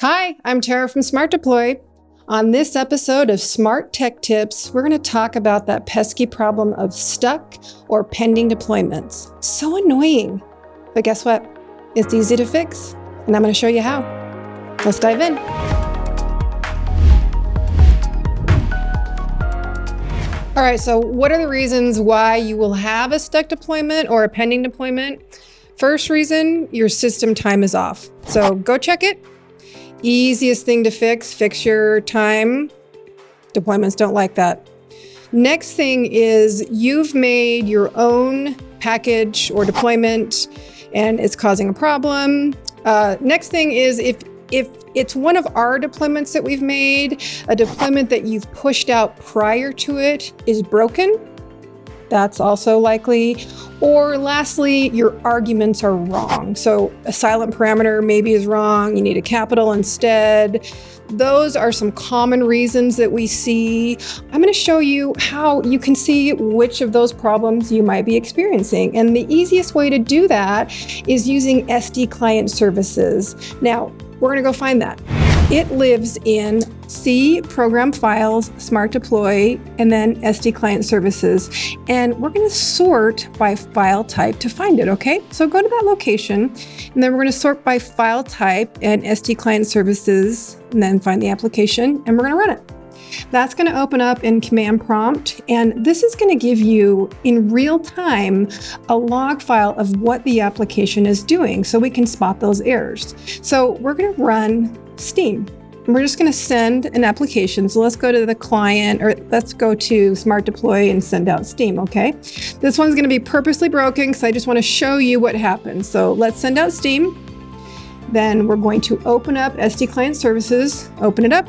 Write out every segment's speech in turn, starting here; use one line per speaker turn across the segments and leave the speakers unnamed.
Hi, I'm Tara from SmartDeploy. On this episode of Smart Tech Tips, we're going to talk about that pesky problem of stuck or pending deployments. So annoying. But guess what? It's easy to fix, and I'm going to show you how. Let's dive in. All right, so what are the reasons why you will have a stuck deployment or a pending deployment? First reason, your system time is off. So go check it. Easiest thing to fix your time. Deployments don't like that. Next thing is you've made your own package or deployment and it's causing a problem. Next thing is if it's one of our deployments that we've made, a deployment that you've pushed out prior to it is broken. That's also likely. Or lastly, your arguments are wrong. So a silent parameter maybe is wrong. You need a capital instead. Those are some common reasons that we see. I'm going to show you how you can see which of those problems you might be experiencing. And the easiest way to do that is using SD client services. Now, we're going to go find that. It lives in C program files, SmartDeploy, and then SD client services. And we're going to sort by file type to find it, okay? So go to that location, and then we're going to sort by file type and SD client services, and then find the application, and we're going to run it. That's going to open up in command prompt, and this is going to give you in real time a log file of what the application is doing so we can spot those errors. So we're going to run Steam. We're just going to send an application. So let's go to the client, or let's go to SmartDeploy and send out Steam, okay? This one's going to be purposely broken because I just want to show you what happens. So let's send out Steam. Then we're going to open up SD client services, open it up,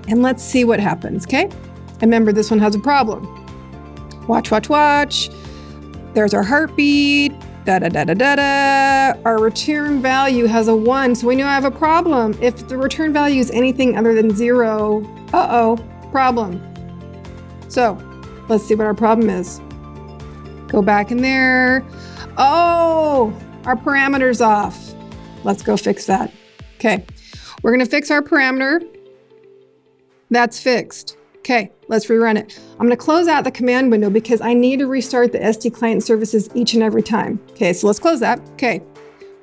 and let's see what happens, okay? And remember, this one has a problem. Watch. There's our heartbeat. Our return value has a 1, so we know I have a problem. If the return value is anything other than 0, problem. So let's see what our problem is. Go back in there. Oh, our parameter's off. Let's go fix that. Okay, we're gonna fix our parameter. That's fixed. Okay, let's rerun it. I'm gonna close out the command window because I need to restart the SD client services each and every time. Okay, so let's close that. Okay,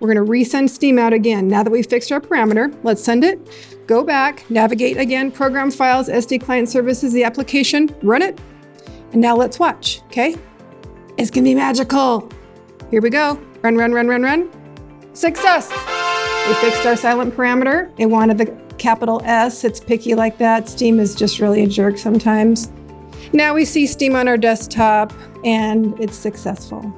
we're gonna resend Steam out again. Now that we've fixed our parameter, let's send it, go back, navigate again, program files, SD client services, the application, run it. And now let's watch, okay? It's gonna be magical. Here we go, run. Success! We fixed our silent parameter. It wanted the capital S, it's picky like that. Steam is just really a jerk sometimes. Now we see Steam on our desktop and it's successful.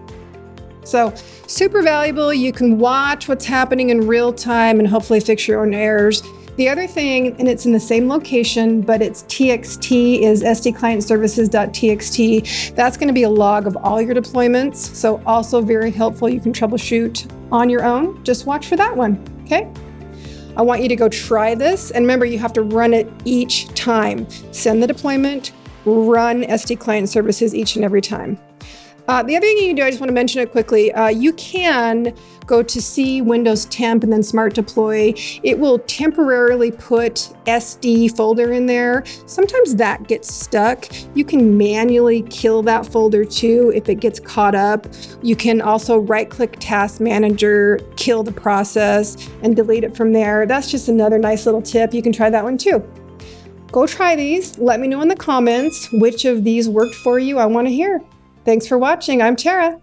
So super valuable. You can watch what's happening in real time and hopefully fix your own errors. The other thing, and it's in the same location, but it's TXT, is sdclientservices.txt. That's going to be a log of all your deployments. So also very helpful. You can troubleshoot on your own. Just watch for that one, okay? I want you to go try this. And remember, you have to run it each time. Send the deployment, run SD client services each and every time. The other thing you can do, I just want to mention it quickly. You can go to C, Windows Temp, and then SmartDeploy. It will temporarily put SD folder in there. Sometimes that gets stuck. You can manually kill that folder too if it gets caught up. You can also right-click Task Manager, kill the process, and delete it from there. That's just another nice little tip. You can try that one too. Go try these. Let me know in the comments which of these worked for you. I want to hear. Thanks for watching. I'm Tara.